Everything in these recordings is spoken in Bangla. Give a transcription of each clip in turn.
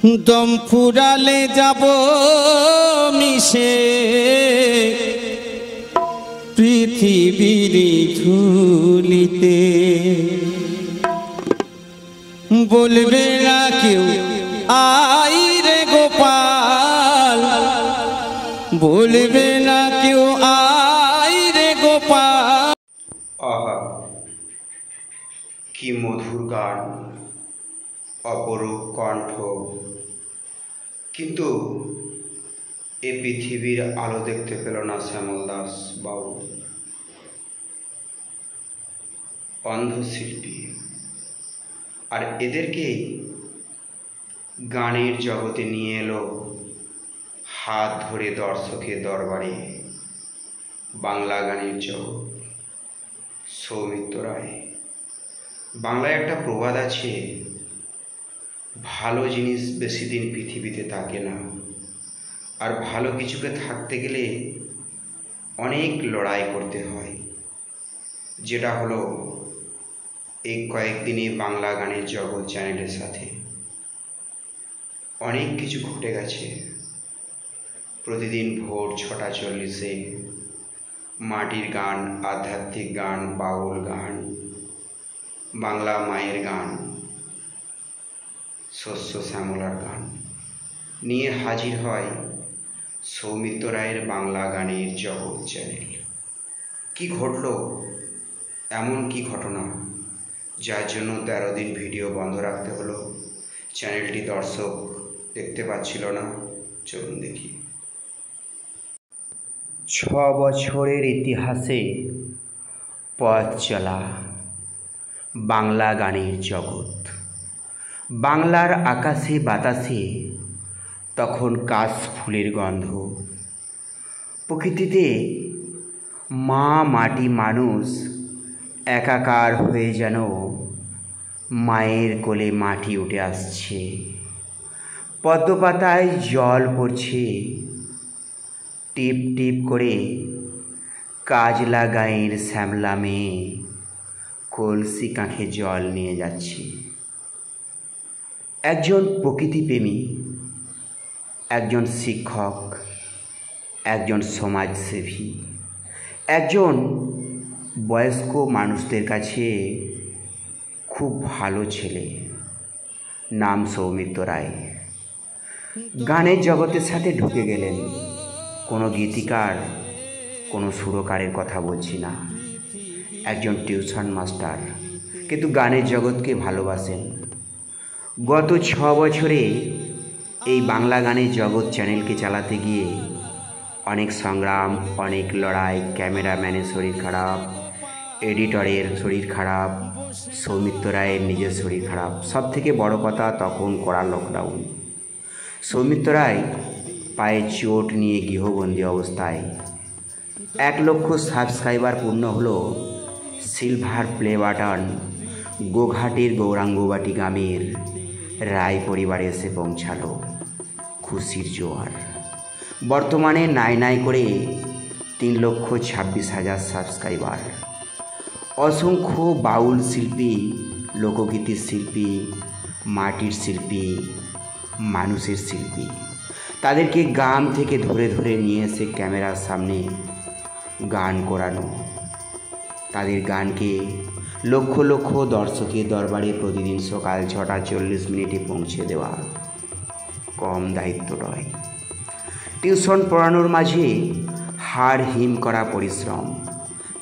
দম ফুরালে যাব মিশে পৃথিবীর ধুলিতে। বলবে না কেউ আই রে গোপাল, বলবে না কেউ আই রে গোপাল। আহা, কি মধুর গান, অপরূপ কণ্ঠ। কিন্তু এ পৃথিবীর আলো দেখতে পেল না শ্যামল দাস বাবু। অন্ধশিল্পী, আর এদেরকেই গানের জগতে নিয়ে এলো হাত ধরে দর্শকের দরবারে বাংলা গানের জগৎ। সৌমিত্র রায়। বাংলায় একটা প্রবাদ আছে, ভালো জিনিস বেশি দিন পৃথিবীতে থাকে না, আর ভালো কিছুকে থাকতে গেলে অনেক লড়াই করতে হয়। যেটা হলো এই কয়েকদিনে বাংলা গানের জগৎ চ্যানেলের সাথে অনেক কিছু ঘটে গেছে। প্রতিদিন ভোর 6:40 মাটির গান, আধ্যাত্মিক গান, বাউল গান, বাংলা মায়ের গান, শস্য শ্যামলার গান নিয়ে হাজির হয় সৌমিত্র রায়ের বাংলা গানের জগৎ চ্যানেল। কি ঘটল, এমন কি ঘটনা যার জন্য 13 দিন ভিডিও বন্ধ রাখতে হলো? চ্যানেলটি দর্শক দেখতে পাচ্ছিল না। চলুন দেখি। 6 বছরের ইতিহাসে পথ চলা বাংলা গানের জগৎ। বাংলার আকাশে বাতাসে তখন কাশ ফুলের গন্ধ। প্রকৃতিতে মা, মাটি, মানুষ একাকার হয়ে যেন মায়ের কোলে মাটি উঠে আসছে। পদ্মপাতায় জল পড়ছে টিপ টিপ করে। কাজলা গায়ের শ্যামলা মেয়ে কলসি কাঁখে জল নিয়ে যাচ্ছে। একজন প্রকৃতিপ্রেমী, একজন শিক্ষক, একজন সমাজসেবী, একজন বয়স্ক মানুষদের কাছে খুব ভালো ছেলে। নাম সৌমিত্র রায়। গানের জগতের সাথে ঢুকে গেলেন। কোনো গীতিকার, কোনো সুরকারের কথা বলছি না, একজন টিউশন মাস্টার, কিন্তু গানের জগৎকে ভালোবাসেন। গত 6 বছরে এই বাংলা গানের জগৎ চ্যানেলকে চালাতে গিয়ে অনেক সংগ্রাম, অনেক লড়াই। ক্যামেরাম্যানের শরীর খারাপ, এডিটরের শরীর খারাপ, সৌমিত্র রায়ের নিজের শরীর খারাপ। সব থেকে বড় কথা, তখন কড়া লকডাউন। সৌমিত্র রায় পায়ে চোট নিয়ে গৃহবন্দী অবস্থায়। 1 লক্ষ সাবস্ক্রাইবার পূর্ণ হলো সিলভার প্লে বাটন গোঘাটের গৌরাঙ্গবাটি গ্রামের রায় পরিবারে এসে পৌঁছালো খুশির জোয়ার। বর্তমানে নাই করে 3,26,000 সাবস্ক্রাইবার। অসংখ্য বাউল শিল্পী, লোকগীতির শিল্পী, মাটির শিল্পী, মানুষের শিল্পী, তাদেরকে গ্রাম থেকে ধরে ধরে নিয়ে এসে ক্যামেরার সামনে গান করানো। তাদের গানকে লক্ষ লক্ষ দর্শকের দরবারে প্রতিদিন সকাল 6:40 পৌঁছে দেওয়া কম দায়িত্ব নয়। টিউশন পড়ানোর মাঝে হাড় হিম করা পরিশ্রম,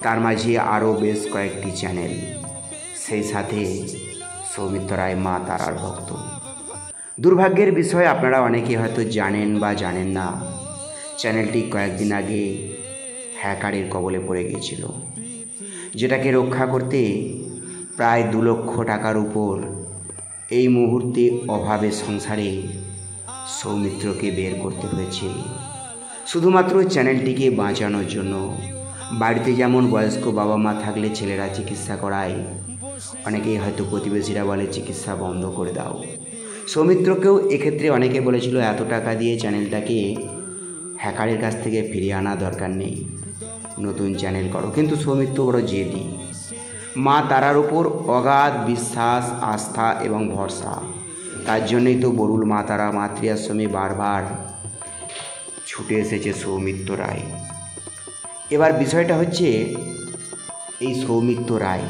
তার মাঝে আরও বেশ কয়েকটি চ্যানেল, সেই সাথে সৌমিত্র রায় মা তারার ভক্ত। দুর্ভাগ্যের বিষয়, আপনারা অনেকে হয়তো জানেন বা জানেন না, চ্যানেলটি কয়েকদিন আগে হ্যাকারের কবলে পড়ে গিয়েছিল, যেটাকে রক্ষা করতে প্রায় 2 লক্ষ টাকার উপর এই মুহূর্তে অভাবে সংসারে সৌমিত্রকে বের করতে হয়েছে শুধুমাত্র চ্যানেলটিকে বাঁচানোর জন্য। বাড়িতে যেমন বয়স্ক বাবা মা থাকলে ছেলেরা চিকিৎসা করায়, অনেকেই হয়তো প্রতিবেশীরা বলে চিকিৎসা বন্ধ করে দাও। সৌমিত্রকেও এক্ষেত্রে অনেকে বলেছিল এত টাকা দিয়ে চ্যানেলটাকে হ্যাকারের কাছ থেকে ফিরিয়ে আনা দরকার নেই, নতুন চ্যানেল করো। কিন্তু সৌমিত্র বড় জেদি। মা তারার উপর অগাধ বিশ্বাস, আস্থা এবং ভরসা। তার জন্যই তো বরুল মা তারা মাতৃ আশ্রমে বারবার ছুটে এসেছে সৌমিত্র রায়। এবার বিষয়টা হচ্ছে, এই সৌমিত্র রায়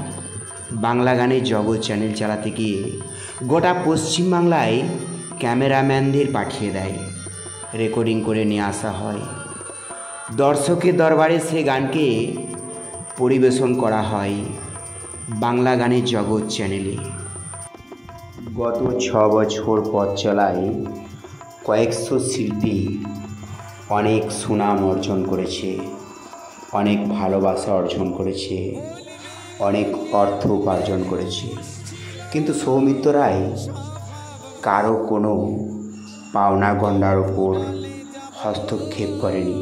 বাংলা গানের জগৎ চ্যানেল চালাতে গিয়ে গোটা পশ্চিমবাংলায় ক্যামেরাম্যানদের পাঠিয়ে দেয়, রেকর্ডিং করে নিয়ে আসা হয়, দর্শকের দরবারে সে গানকে পরিবেশন করা হয় বাংলা গানের জগৎ চ্যানেলে। গত 6 বছর পথ চলায় কয়েকশো শিল্পী অনেক সুনাম অর্জন করেছে, অনেক ভালোবাসা অর্জন করেছে, অনেক অর্থ উপার্জন করেছে, কিন্তু সৌমিত্র রায় কারো কোনো পাওনা গণ্ডার উপর হস্তক্ষেপ করেনি।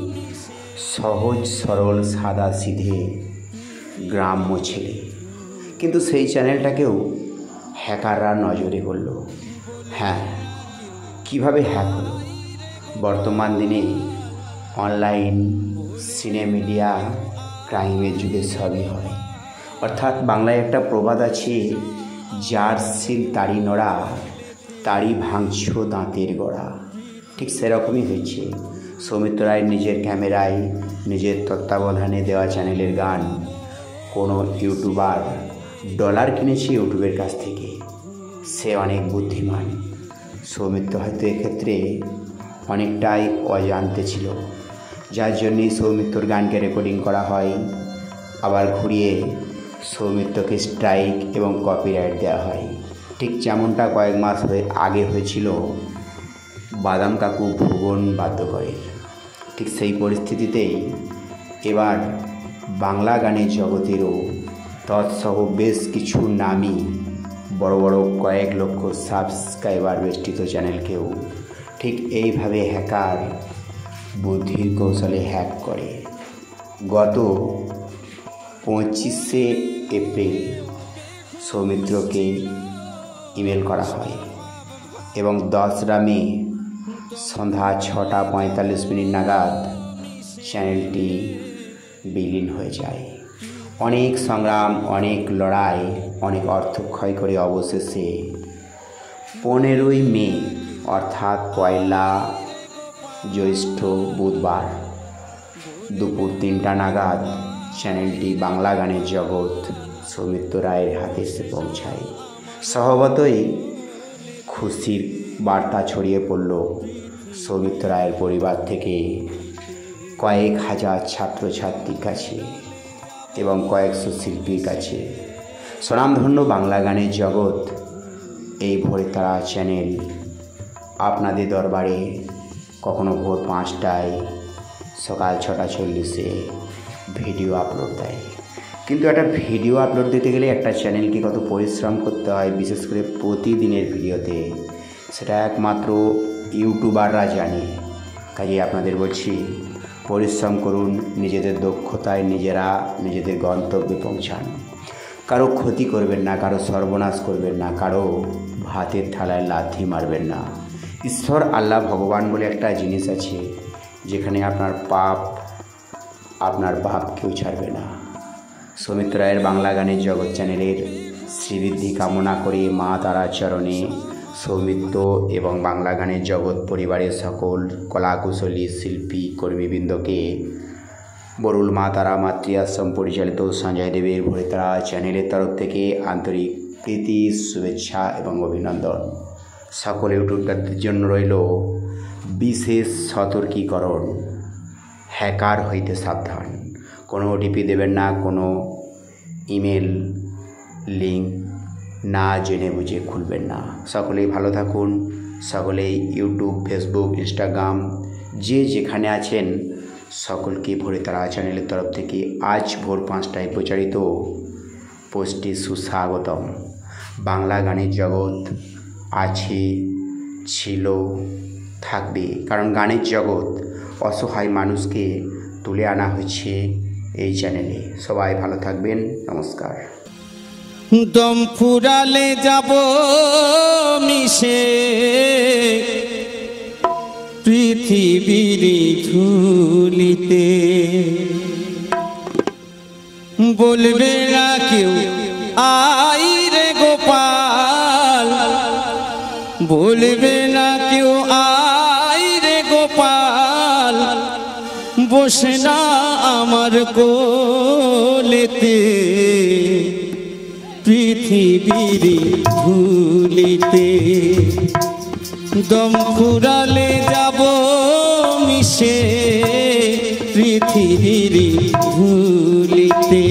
সহজ সরল সাদা সিধে গ্রাম্য ছেলে, কিন্তু সেই চ্যানেলটাকেও হ্যাকাররা নজরে করল। হ্যাঁ, কিভাবে হ্যাক হলো? বর্তমান দিনে অনলাইন সিনেমিডিয়া ক্রাইমের যুগে সবই হয়। অর্থাৎ বাংলায় একটা প্রবাদ আছে, যার সিল তাড়ি নড়া, তাড়ি ভাঙছ দাঁতের গড়া। ঠিক সেরকমই হয়েছে। সৌমিত্র রায় নিজের ক্যামেরায় নিজের তত্ত্বাবধানে দেওয়া চ্যানেলের গান কোনো ইউটিউবার ডলার কিনেছে ইউটিউবের কাছ থেকে। সে অনেক বুদ্ধিমান। সৌমিত্র হয়তো এক্ষেত্রে অনেকটাই অজান্তে ছিল, যার জন্যই সৌমিত্রর গানকে রেকর্ডিং করা হয়, আবার ঘুরিয়ে সৌমিত্রকে স্ট্রাইক এবং কপিরাইট দেওয়া হয়। ঠিক যেমনটা কয়েক মাস আগে হয়েছিল বাদাম কাকু ভুবন বাদ্যকরের। ঠিক সেই পরিস্থিতিতেই এবার বাংলা গানের জগতেরও তৎসহ বেশ কিছু নামী বড় বড় কয়েক লক্ষ সাবস্ক্রাইবার বেষ্টিত চ্যানেলকেও ঠিক এইভাবে হ্যাকার বুদ্ধির কৌশলে হ্যাক করে। গত 25শে এপ্রিল সৌমিত্রকে ইমেল করা হয় এবং 10রা মে সন্ধ্যা 6:45 নাগাদ চ্যানেলটি বিলীন হয়ে যায়। অনেক সংগ্রাম, অনেক লড়াই, অনেক অর্থ ক্ষয় করে অবশেষে 15ই মে অর্থাৎ 1 জ্যৈষ্ঠ বুধবার দুপুর 3টা নাগাদ চ্যানেলটি বাংলা গানের জগৎ সৌমিত্র রায়ের হাতে এসে পৌঁছায়। স্বভাবতই খুশির বার্তা ছড়িয়ে পড়ল সৌমিত্র রায়ের পরিবার থেকে কয়েক হাজার ছাত্রছাত্রীর কাছে এবং কয়েকশো শিল্পীর কাছে। স্বনামধন্য বাংলা গানের জগৎ এই ভোরের তারা চ্যানেল আপনাদের দরবারে কখনো ভোর 5টায়, সকাল 6:40-এ ভিডিও আপলোড দেয়। কিন্তু একটা ভিডিও আপলোড দিতে গেলে একটা চ্যানেলকে কত পরিশ্রম করতে হয়, বিশেষ করে প্রতিদিনের ভিডিওতে, সেটা একমাত্র ইউটিউবাররা জানে। কাজে আপনাদের বলছি, পরিশ্রম করুন, নিজেদের দক্ষতায় নিজেরা নিজেদের গন্তব্যে পৌঁছান। কারো ক্ষতি করবেন না, কারো সর্বনাশ করবেন না, কারো ভাতের থালায় লাথি মারবেন না। ঈশ্বর আল্লাহ ভগবান বলে একটা জিনিস আছে, যেখানে আপনার পাপ আপনার বাপ কেউ ছাড়বে না। সৌমিত্র রায়ের বাংলা গানের জগৎ চ্যানেলের শ্রীবৃদ্ধি কামনা করে মা তারার চরণে সৌমিত্র এবং বাংলা গানের জগৎ পরিবারের সকল কলাকুশলী শিল্পী কর্মীবৃন্দকে বরুল মা তারা মাতৃ আশ্রম পরিচালিত সঞ্জয় দেবের ভোরের তারা চ্যানেলের তরফ থেকে আন্তরিক প্রীতি, শুভেচ্ছা এবং অভিনন্দন। সকল ইউটিউবারদের জন্য রইল বিশেষ সতর্কীকরণ, হ্যাকার হইতে সাবধান। কোনো ওটিপি দেবেন না, কোনো ইমেল লিঙ্ক না জেনে বুঝে খুলবেন না। সকলেই ভালো থাকুন। সকলেই ইউটিউব, ফেসবুক, ইনস্টাগ্রাম যে যেখানে আছেন সকলকে ভোরে তারা চ্যানেলের তরফ থেকে আজ ভোর 5টায় প্রচারিত পোস্টে সুস্বাগতম। বাংলা গানের জগৎ আছে, ছিল, থাকবে, কারণ গানের জগৎ অসহায় মানুষকে তুলে আনা হয়েছে এই চ্যানেলে। সবাই ভালো থাকবেন, নমস্কার। দম ফুরালে যাব মিশে পৃথিবীর ধুলিতে, বলবে না কেউ আই রে গোপাল, বলবে না কেউ আয় রে গোপাল, বসে না আমার কোলেতে, পৃথিবীর ধুলিতে দম ফুরালে যাব মিশে, পৃথিবীর ধুলিতে।